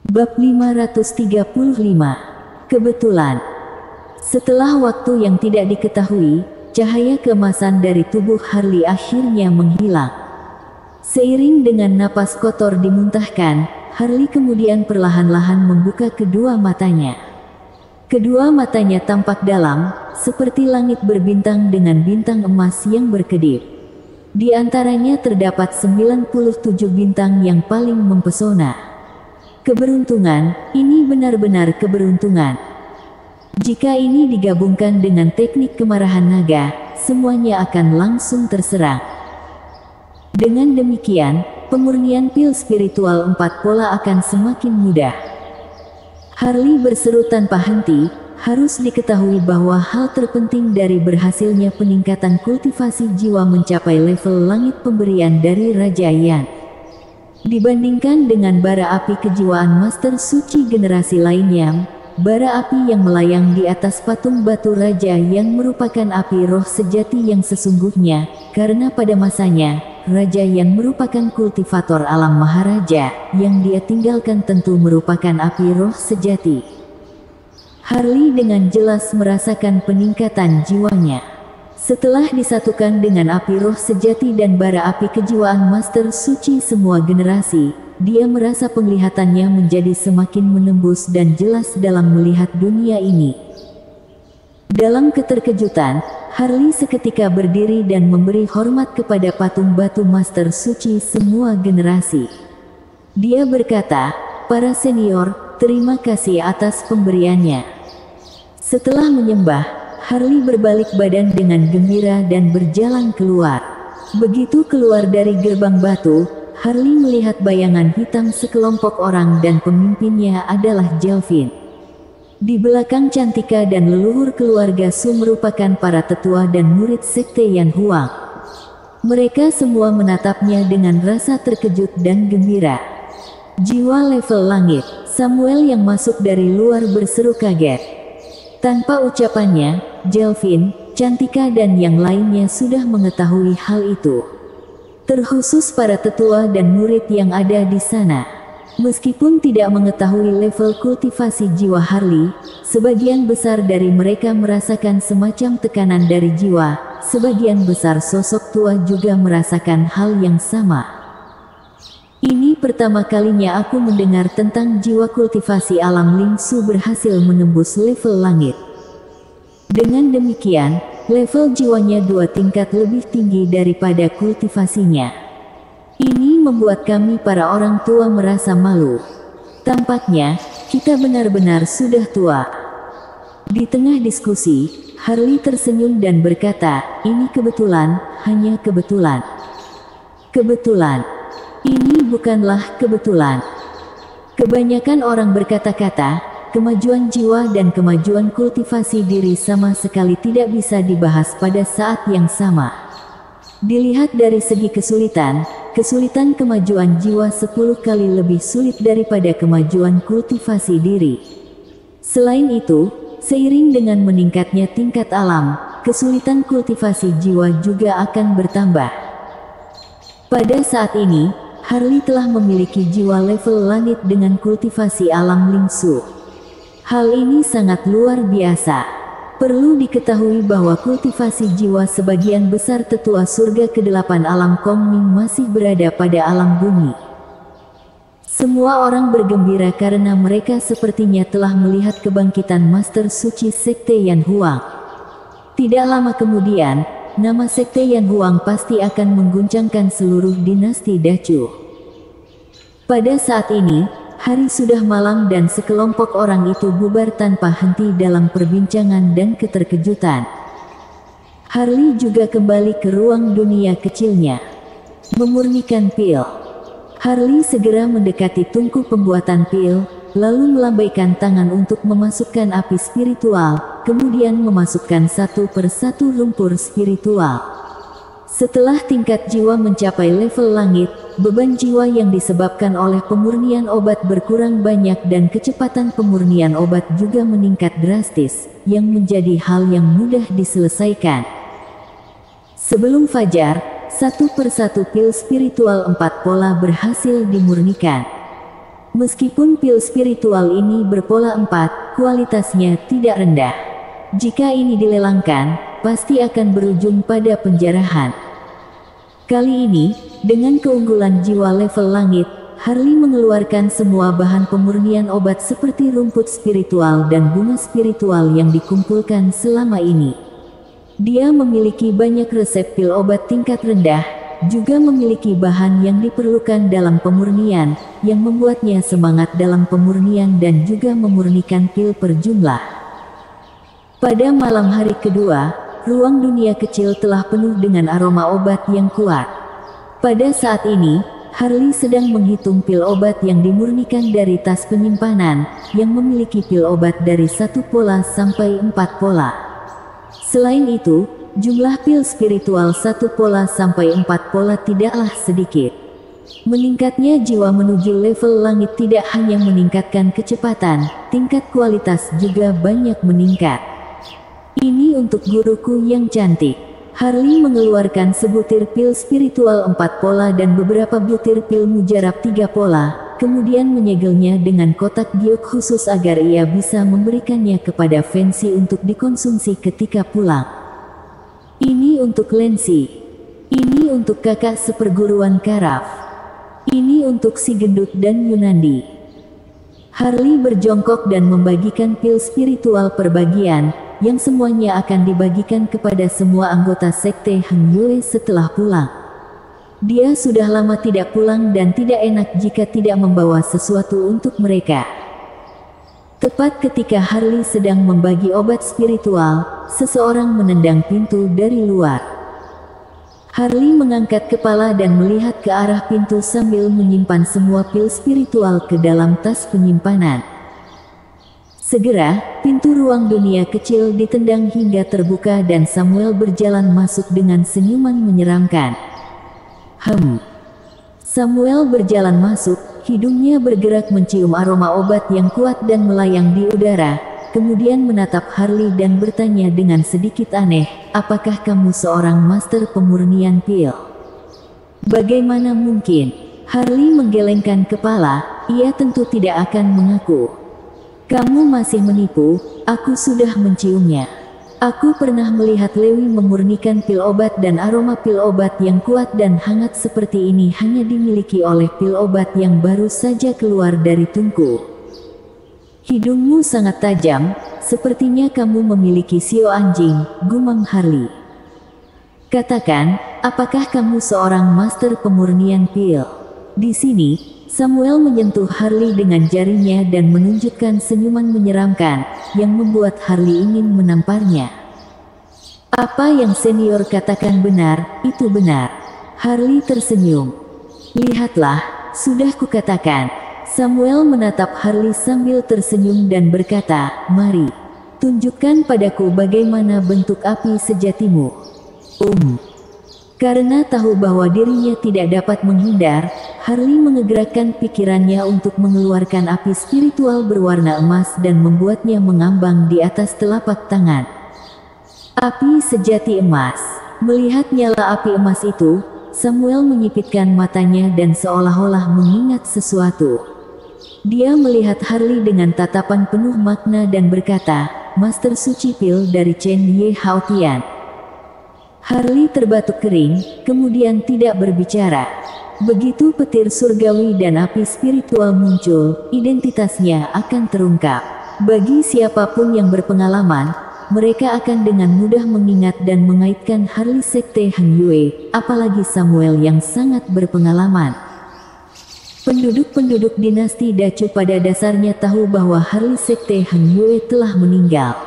Bab 535. Kebetulan. Setelah waktu yang tidak diketahui, cahaya keemasan dari tubuh Harley akhirnya menghilang. Seiring dengan napas kotor dimuntahkan, Harley kemudian perlahan-lahan membuka kedua matanya. Kedua matanya tampak dalam, seperti langit berbintang dengan bintang emas yang berkedip. Di antaranya terdapat 97 bintang yang paling mempesona. Keberuntungan, ini benar-benar keberuntungan. Jika ini digabungkan dengan teknik kemarahan naga, semuanya akan langsung terserang. Dengan demikian, pemurnian pil spiritual 4 pola akan semakin mudah. Harley berseru tanpa henti, harus diketahui bahwa hal terpenting dari berhasilnya peningkatan kultivasi jiwa mencapai level langit pemberian dari Raja Yan. Dibandingkan dengan bara api kejiwaan Master Suci generasi lainnya, bara api yang melayang di atas patung batu Raja yang merupakan api roh sejati yang sesungguhnya, karena pada masanya, Raja yang merupakan kultivator alam Maharaja, yang dia tinggalkan tentu merupakan api roh sejati. Harley dengan jelas merasakan peningkatan jiwanya. Setelah disatukan dengan api roh sejati dan bara api kejiwaan Master Suci semua generasi, dia merasa penglihatannya menjadi semakin menembus dan jelas dalam melihat dunia ini. Dalam keterkejutan, Harley seketika berdiri dan memberi hormat kepada patung batu Master Suci semua generasi. Dia berkata, "Para senior, terima kasih atas pemberiannya." Setelah menyembah, Harley berbalik badan dengan gembira dan berjalan keluar. Begitu keluar dari gerbang batu, Harley melihat bayangan hitam sekelompok orang dan pemimpinnya adalah Jalvin. Di belakang Cantika dan leluhur keluarga Su merupakan para tetua dan murid sekte Yan Huang. Mereka semua menatapnya dengan rasa terkejut dan gembira. Jiwa level langit, Samuel yang masuk dari luar berseru kaget. Tanpa ucapannya, Jalvin, Cantika dan yang lainnya sudah mengetahui hal itu. Terkhusus para tetua dan murid yang ada di sana. Meskipun tidak mengetahui level kultivasi jiwa Harley, sebagian besar dari mereka merasakan semacam tekanan dari jiwa, sebagian besar sosok tua juga merasakan hal yang sama. Ini pertama kalinya aku mendengar tentang jiwa kultivasi alam Ling Su berhasil menembus level langit. Dengan demikian, level jiwanya 2 tingkat lebih tinggi daripada kultivasinya. Ini membuat kami para orang tua merasa malu. Tampaknya, kita benar-benar sudah tua. Di tengah diskusi, Harley tersenyum dan berkata, "Ini kebetulan, hanya kebetulan." Kebetulan. Ini bukanlah kebetulan. Kebanyakan orang berkata-kata, kemajuan jiwa dan kemajuan kultivasi diri sama sekali tidak bisa dibahas pada saat yang sama. Dilihat dari segi kesulitan, kesulitan kemajuan jiwa 10 kali lebih sulit daripada kemajuan kultivasi diri. Selain itu, seiring dengan meningkatnya tingkat alam, kesulitan kultivasi jiwa juga akan bertambah. Pada saat ini, Harley telah memiliki jiwa level langit dengan kultivasi alam Ling Su. Hal ini sangat luar biasa. Perlu diketahui bahwa kultivasi jiwa sebagian besar tetua surga ke-8 alam Kongming masih berada pada alam bumi. Semua orang bergembira karena mereka sepertinya telah melihat kebangkitan Master Suci Sekte Yan Huang. Tidak lama kemudian, nama Sekte Yan Huang pasti akan mengguncangkan seluruh dinasti Dacu. Pada saat ini, hari sudah malam dan sekelompok orang itu bubar tanpa henti dalam perbincangan dan keterkejutan. Harley juga kembali ke ruang dunia kecilnya. Memurnikan pil. Harley segera mendekati tungku pembuatan pil, lalu melambaikan tangan untuk memasukkan api spiritual, kemudian memasukkan satu persatu lumpur spiritual. Setelah tingkat jiwa mencapai level langit, beban jiwa yang disebabkan oleh pemurnian obat berkurang banyak dan kecepatan pemurnian obat juga meningkat drastis, yang menjadi hal yang mudah diselesaikan. Sebelum fajar, satu persatu pil spiritual 4 pola berhasil dimurnikan. Meskipun pil spiritual ini berpola 4, kualitasnya tidak rendah. Jika ini dilelangkan, pasti akan berujung pada penjarahan. Kali ini, dengan keunggulan jiwa level langit, Harley mengeluarkan semua bahan pemurnian obat seperti rumput spiritual dan bunga spiritual yang dikumpulkan selama ini. Dia memiliki banyak resep pil obat tingkat rendah, juga memiliki bahan yang diperlukan dalam pemurnian, yang membuatnya semangat dalam pemurnian dan juga memurnikan pil per jumlah. Pada malam hari kedua, ruang dunia kecil telah penuh dengan aroma obat yang kuat. Pada saat ini, Harley sedang menghitung pil obat yang dimurnikan dari tas penyimpanan, yang memiliki pil obat dari 1 pola sampai 4 pola. Selain itu, jumlah pil spiritual 1 pola sampai 4 pola tidaklah sedikit. Meningkatnya jiwa menuju level langit tidak hanya meningkatkan kecepatan, tingkat kualitas juga banyak meningkat. Ini untuk guruku yang cantik. Harley mengeluarkan sebutir pil spiritual 4 pola dan beberapa butir pil mujarab 3 pola, kemudian menyegelnya dengan kotak giok khusus agar ia bisa memberikannya kepada Fancy untuk dikonsumsi ketika pulang. Ini untuk Lancy. Ini untuk kakak seperguruan Karaf. Ini untuk si gendut dan Yunandi. Harley berjongkok dan membagikan pil spiritual per bagian, yang semuanya akan dibagikan kepada semua anggota sekte Heng Yue setelah pulang. Dia sudah lama tidak pulang dan tidak enak jika tidak membawa sesuatu untuk mereka. Tepat ketika Harley sedang membagi obat spiritual, seseorang menendang pintu dari luar. Harley mengangkat kepala dan melihat ke arah pintu sambil menyimpan semua pil spiritual ke dalam tas penyimpanan. Segera, pintu ruang dunia kecil ditendang hingga terbuka dan Samuel berjalan masuk dengan senyuman menyeramkan. Samuel berjalan masuk, hidungnya bergerak mencium aroma obat yang kuat dan melayang di udara, kemudian menatap Harley dan bertanya dengan sedikit aneh, "Apakah kamu seorang master pemurnian pil?" Bagaimana mungkin? Harley menggelengkan kepala, ia tentu tidak akan mengaku. "Kamu masih menipu, aku sudah menciumnya. Aku pernah melihat Lewi memurnikan pil obat dan aroma pil obat yang kuat dan hangat seperti ini hanya dimiliki oleh pil obat yang baru saja keluar dari tungku." "Hidungmu sangat tajam, sepertinya kamu memiliki sio anjing," gumam Harley. "Katakan, apakah kamu seorang master pemurnian pil?" Di sini, Samuel menyentuh Harley dengan jarinya dan menunjukkan senyuman menyeramkan, yang membuat Harley ingin menamparnya. "Apa yang senior katakan benar, itu benar." Harley tersenyum. "Lihatlah, sudah kukatakan." Samuel menatap Harley sambil tersenyum dan berkata, "Mari, tunjukkan padaku bagaimana bentuk api sejatimu." Karena tahu bahwa dirinya tidak dapat menghindar, Harley mengegerakkan pikirannya untuk mengeluarkan api spiritual berwarna emas dan membuatnya mengambang di atas telapak tangan. Api sejati emas. Melihat nyala api emas itu, Samuel menyipitkan matanya dan seolah-olah mengingat sesuatu. Dia melihat Harley dengan tatapan penuh makna dan berkata, "Master Suci Pil dari Chen Ye Haotian." Harley terbatuk kering, kemudian tidak berbicara. Begitu petir surgawi dan api spiritual muncul, identitasnya akan terungkap. Bagi siapapun yang berpengalaman, mereka akan dengan mudah mengingat dan mengaitkan Harley sekte Heng Yue, apalagi Samuel yang sangat berpengalaman. Penduduk-penduduk dinasti Dacu pada dasarnya tahu bahwa Harley sekte Heng Yue telah meninggal.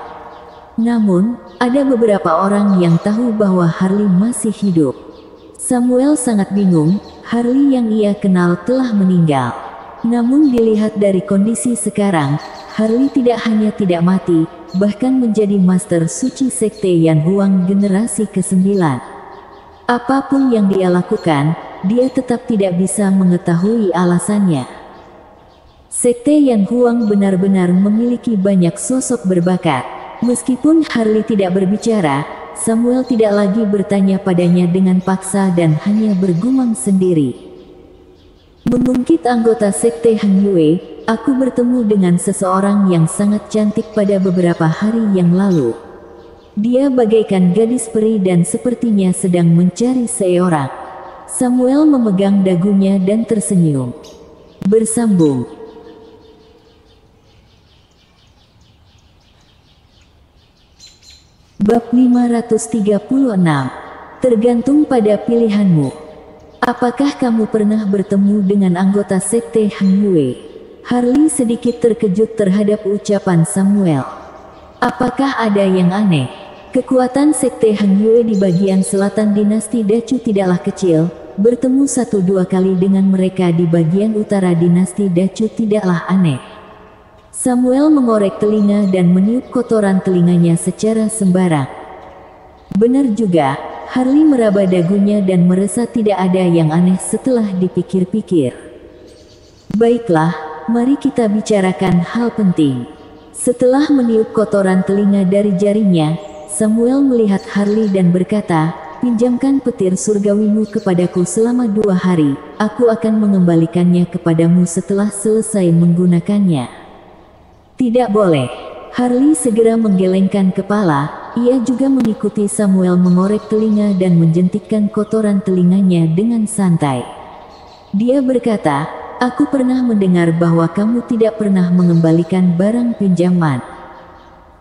Namun, ada beberapa orang yang tahu bahwa Harley masih hidup. Samuel sangat bingung, Harley yang ia kenal telah meninggal. Namun dilihat dari kondisi sekarang, Harley tidak hanya tidak mati, bahkan menjadi Master Suci Sekte Yan Huang generasi ke-9. Apapun yang dia lakukan, dia tetap tidak bisa mengetahui alasannya. Sekte Yan Huang benar-benar memiliki banyak sosok berbakat. Meskipun Harley tidak berbicara, Samuel tidak lagi bertanya padanya dengan paksa dan hanya bergumam sendiri. Mengungkit anggota sekte Han Yue, aku bertemu dengan seseorang yang sangat cantik pada beberapa hari yang lalu. Dia bagaikan gadis peri dan sepertinya sedang mencari seorang. Samuel memegang dagunya dan tersenyum. Bersambung. Bab 536. Tergantung pada pilihanmu. Apakah kamu pernah bertemu dengan anggota sekte Han Yue? Harley sedikit terkejut terhadap ucapan Samuel. Apakah ada yang aneh? Kekuatan sekte Han Yue di bagian selatan dinasti Dacu tidaklah kecil. Bertemu 1-2 kali dengan mereka di bagian utara dinasti Dacu tidaklah aneh. Samuel mengorek telinga dan meniup kotoran telinganya secara sembarang. Benar juga. Harley meraba dagunya dan merasa tidak ada yang aneh setelah dipikir-pikir. Baiklah, mari kita bicarakan hal penting. Setelah meniup kotoran telinga dari jarinya, Samuel melihat Harley dan berkata, pinjamkan petir surgawimu kepadaku selama 2 hari, aku akan mengembalikannya kepadamu setelah selesai menggunakannya. Tidak boleh. Harley segera menggelengkan kepala, ia juga mengikuti Samuel mengorek telinga dan menjentikkan kotoran telinganya dengan santai. Dia berkata, aku pernah mendengar bahwa kamu tidak pernah mengembalikan barang pinjaman.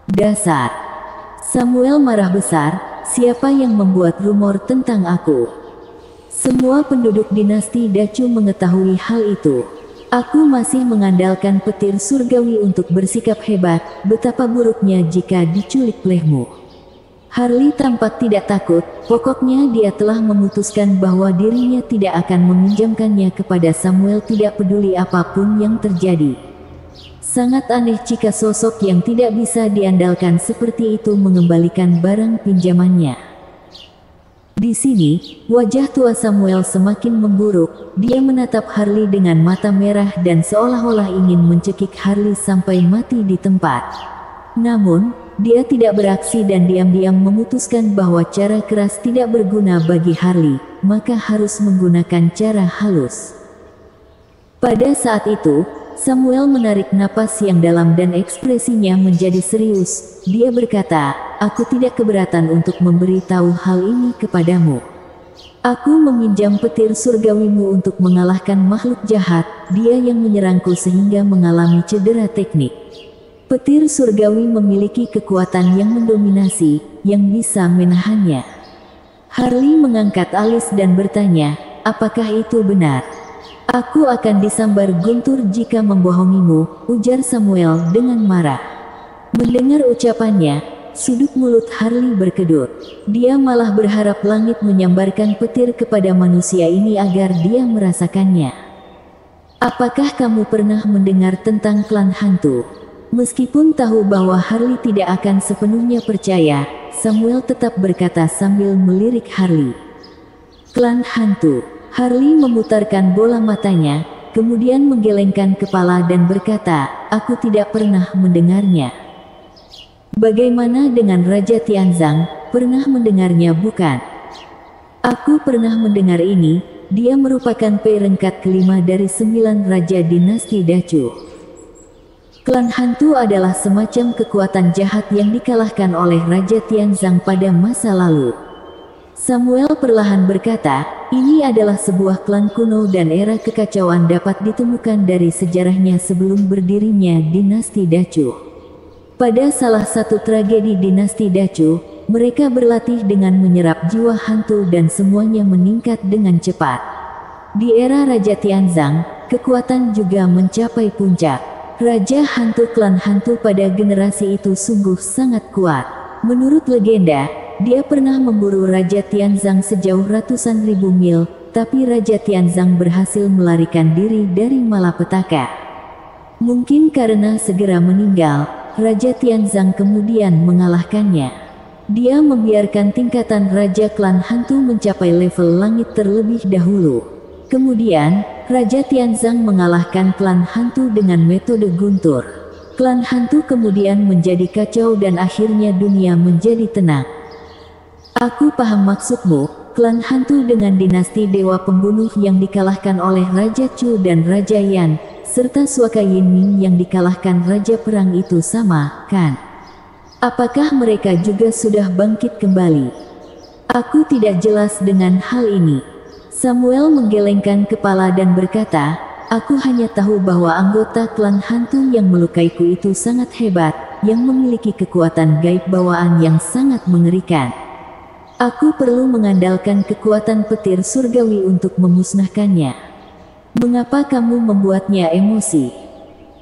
Dasar. Samuel marah besar, siapa yang membuat rumor tentang aku? Semua penduduk dinasti Dacu mengetahui hal itu. Aku masih mengandalkan petir surgawi untuk bersikap hebat, betapa buruknya jika diculik olehmu. Harley tampak tidak takut, pokoknya dia telah memutuskan bahwa dirinya tidak akan meminjamkannya kepada Samuel tidak peduli apapun yang terjadi. Sangat aneh jika sosok yang tidak bisa diandalkan seperti itu mengembalikan barang pinjamannya. Di sini, wajah tua Samuel semakin memburuk, dia menatap Harley dengan mata merah dan seolah-olah ingin mencekik Harley sampai mati di tempat. Namun, dia tidak beraksi dan diam-diam memutuskan bahwa cara keras tidak berguna bagi Harley, maka harus menggunakan cara halus. Pada saat itu, Samuel menarik napas yang dalam dan ekspresinya menjadi serius. Dia berkata, aku tidak keberatan untuk memberitahu hal ini kepadamu. Aku meminjam petir surgawimu untuk mengalahkan makhluk jahat, dia yang menyerangku sehingga mengalami cedera teknik. Petir surgawi memiliki kekuatan yang mendominasi, yang bisa menahannya. Harley mengangkat alis dan bertanya, apakah itu benar? Aku akan disambar guntur jika membohongimu, ujar Samuel dengan marah. Mendengar ucapannya, sudut mulut Harley berkedut. Dia malah berharap langit menyambarkan petir kepada manusia ini agar dia merasakannya. Apakah kamu pernah mendengar tentang klan hantu? Meskipun tahu bahwa Harley tidak akan sepenuhnya percaya, Samuel tetap berkata sambil melirik Harley. Klan hantu. Harley memutarkan bola matanya, kemudian menggelengkan kepala dan berkata, aku tidak pernah mendengarnya. Bagaimana dengan Raja Tianzang, pernah mendengarnya bukan? Aku pernah mendengar ini, dia merupakan peringkat kelima dari 9 raja dinasti Dacu. Klan hantu adalah semacam kekuatan jahat yang dikalahkan oleh Raja Tianzang pada masa lalu. Samuel perlahan berkata, ini adalah sebuah klan kuno dan era kekacauan dapat ditemukan dari sejarahnya sebelum berdirinya dinasti Dacu. Pada salah satu tragedi dinasti Dacu, mereka berlatih dengan menyerap jiwa hantu dan semuanya meningkat dengan cepat. Di era Raja Tianzang, kekuatan juga mencapai puncak. Raja hantu klan hantu pada generasi itu sungguh sangat kuat. Menurut legenda, dia pernah memburu Raja Tianzang sejauh ratusan ribu mil, tapi Raja Tianzang berhasil melarikan diri dari malapetaka. Mungkin karena segera meninggal, Raja Tianzang kemudian mengalahkannya. Dia membiarkan tingkatan Raja klan hantu mencapai level langit terlebih dahulu. Kemudian, Raja Tianzang mengalahkan klan hantu dengan metode guntur. Klan hantu kemudian menjadi kacau dan akhirnya dunia menjadi tenang. Aku paham maksudmu, klan hantu dengan dinasti dewa pembunuh yang dikalahkan oleh Raja Chu dan Raja Yan, serta Suaka Yinming yang dikalahkan Raja Perang itu sama, kan? Apakah mereka juga sudah bangkit kembali? Aku tidak jelas dengan hal ini. Samuel menggelengkan kepala dan berkata, aku hanya tahu bahwa anggota klan hantu yang melukaiku itu sangat hebat, yang memiliki kekuatan gaib bawaan yang sangat mengerikan. Aku perlu mengandalkan kekuatan petir surgawi untuk memusnahkannya. Mengapa kamu membuatnya emosi?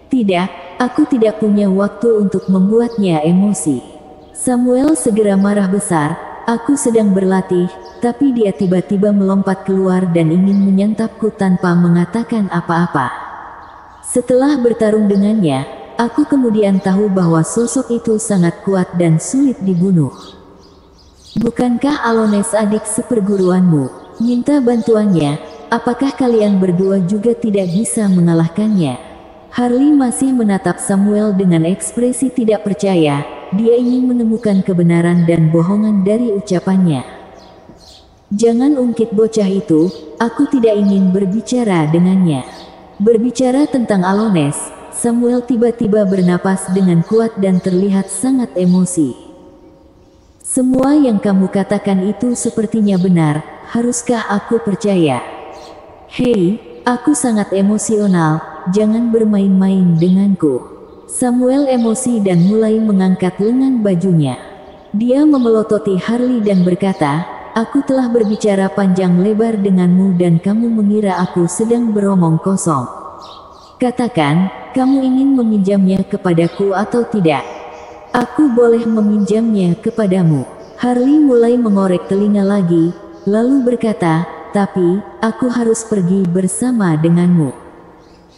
Tidak, aku tidak punya waktu untuk membuatnya emosi. Samuel segera marah besar, aku sedang berlatih, tapi dia tiba-tiba melompat keluar dan ingin menyantapku tanpa mengatakan apa-apa. Setelah bertarung dengannya, aku kemudian tahu bahwa sosok itu sangat kuat dan sulit dibunuh. Bukankah Alones adik seperguruanmu? Minta bantuannya, apakah kalian berdua juga tidak bisa mengalahkannya? Harley masih menatap Samuel dengan ekspresi tidak percaya, dia ingin menemukan kebenaran dan bohongan dari ucapannya. Jangan ungkit bocah itu, aku tidak ingin berbicara dengannya. Berbicara tentang Alones, Samuel tiba-tiba bernapas dengan kuat dan terlihat sangat emosi. Semua yang kamu katakan itu sepertinya benar, haruskah aku percaya? Hei, aku sangat emosional, jangan bermain-main denganku. Samuel emosi dan mulai mengangkat lengan bajunya. Dia memelototi Harley dan berkata, aku telah berbicara panjang lebar denganmu dan kamu mengira aku sedang beromong kosong. Katakan, kamu ingin meminjamnya kepadaku atau tidak? Aku boleh meminjamnya kepadamu. Harley mulai mengorek telinga lagi, lalu berkata, tapi, aku harus pergi bersama denganmu.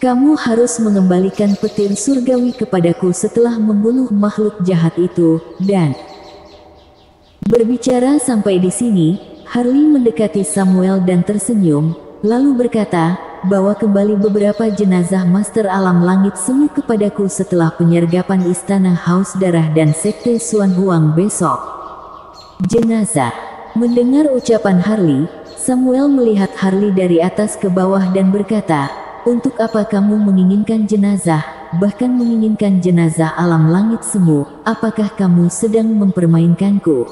Kamu harus mengembalikan petir surgawi kepadaku setelah membunuh makhluk jahat itu, dan... Berbicara sampai di sini, Harley mendekati Samuel dan tersenyum, lalu berkata, bawa kembali beberapa jenazah Master Alam Langit Semu kepadaku setelah penyergapan Istana Haus Darah dan Sekte Xuan Huang besok. Jenazah. Mendengar ucapan Harley, Samuel melihat Harley dari atas ke bawah dan berkata, untuk apa kamu menginginkan jenazah, bahkan menginginkan jenazah alam langit semu, apakah kamu sedang mempermainkanku?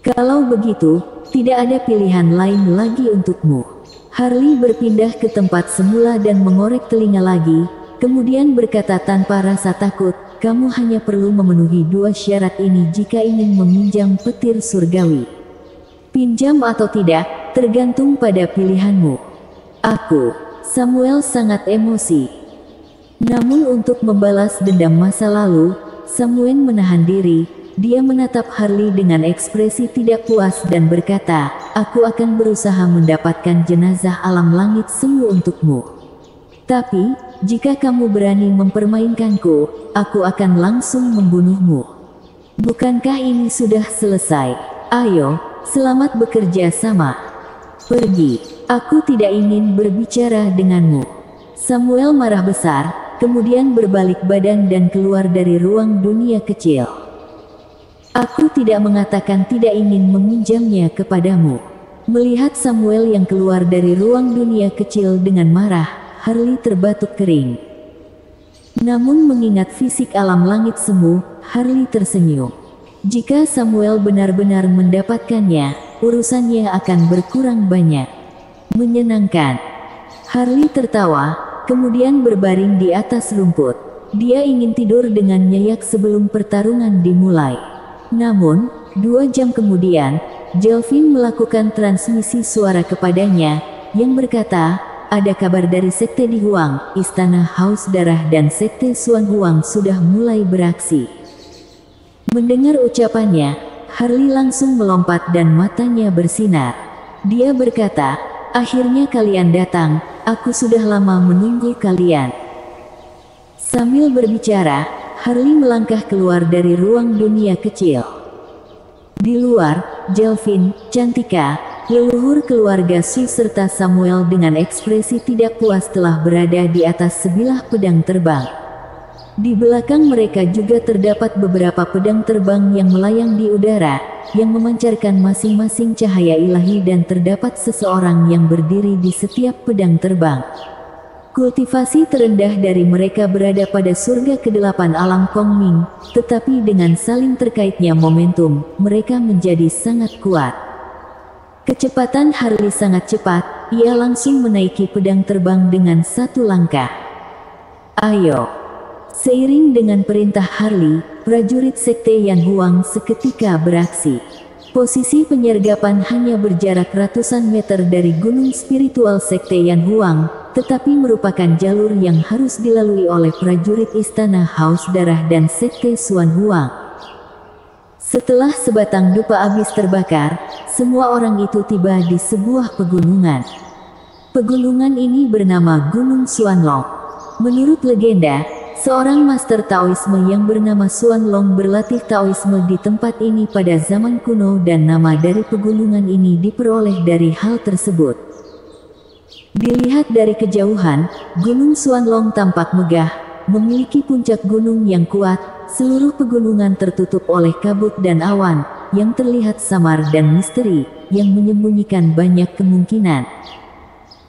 Kalau begitu, tidak ada pilihan lain lagi untukmu. Harley berpindah ke tempat semula dan mengorek telinga lagi, kemudian berkata tanpa rasa takut, kamu hanya perlu memenuhi dua syarat ini jika ingin meminjam petir surgawi. Pinjam atau tidak, tergantung pada pilihanmu. Samuel sangat emosi. Namun untuk membalas dendam masa lalu, Samuel menahan diri. Dia menatap Harley dengan ekspresi tidak puas dan berkata, aku akan berusaha mendapatkan jenazah alam langit semu untukmu. Tapi, jika kamu berani mempermainkanku, aku akan langsung membunuhmu. Bukankah ini sudah selesai? Ayo, selamat bekerja sama. Pergi, aku tidak ingin berbicara denganmu. Samuel marah besar, kemudian berbalik badan dan keluar dari ruang dunia kecil. Aku tidak mengatakan tidak ingin meminjamnya kepadamu. Melihat Samuel yang keluar dari ruang dunia kecil dengan marah, Harley terbatuk kering. Namun mengingat fisik alam langit semu, Harley tersenyum. Jika Samuel benar-benar mendapatkannya, urusannya akan berkurang banyak. Menyenangkan. Harley tertawa, kemudian berbaring di atas rumput. Dia ingin tidur dengan nyenyak sebelum pertarungan dimulai. Namun, 2 jam kemudian, Jelvin melakukan transmisi suara kepadanya, yang berkata, ada kabar dari Sekte di Huang, Istana Haus Darah dan Sekte Xuan Huang sudah mulai beraksi. Mendengar ucapannya, Harley langsung melompat dan matanya bersinar. Dia berkata, akhirnya kalian datang, aku sudah lama menunggu kalian. Sambil berbicara, Harley melangkah keluar dari ruang dunia kecil. Di luar, Jelvin, Cantika, leluhur keluarga Su serta Samuel dengan ekspresi tidak puas telah berada di atas sebilah pedang terbang. Di belakang mereka juga terdapat beberapa pedang terbang yang melayang di udara, yang memancarkan masing-masing cahaya ilahi dan terdapat seseorang yang berdiri di setiap pedang terbang. Kultivasi terendah dari mereka berada pada surga kedelapan alam Kongming, tetapi dengan saling terkaitnya momentum, mereka menjadi sangat kuat. Kecepatan Harley sangat cepat, ia langsung menaiki pedang terbang dengan satu langkah. Ayo! Seiring dengan perintah Harley, prajurit Sekte Yan Huang seketika beraksi. Posisi penyergapan hanya berjarak ratusan meter dari gunung spiritual Sekte Yan Huang, tetapi merupakan jalur yang harus dilalui oleh prajurit Istana Haus Darah dan Sekte Xuan Huang. Setelah sebatang dupa habis terbakar, semua orang itu tiba di sebuah pegunungan. Pegunungan ini bernama Gunung Xuanlong. Menurut legenda, seorang master Taoisme yang bernama Xuanlong berlatih Taoisme di tempat ini pada zaman kuno dan nama dari pegunungan ini diperoleh dari hal tersebut. Dilihat dari kejauhan, Gunung Xuanlong tampak megah, memiliki puncak gunung yang kuat, seluruh pegunungan tertutup oleh kabut dan awan, yang terlihat samar dan misteri, yang menyembunyikan banyak kemungkinan.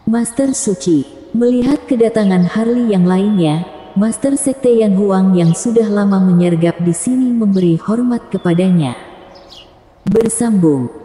Master Suci, melihat kedatangan Harley yang lainnya, Master Sekte Yan Huang yang sudah lama menyergap di sini memberi hormat kepadanya. Bersambung.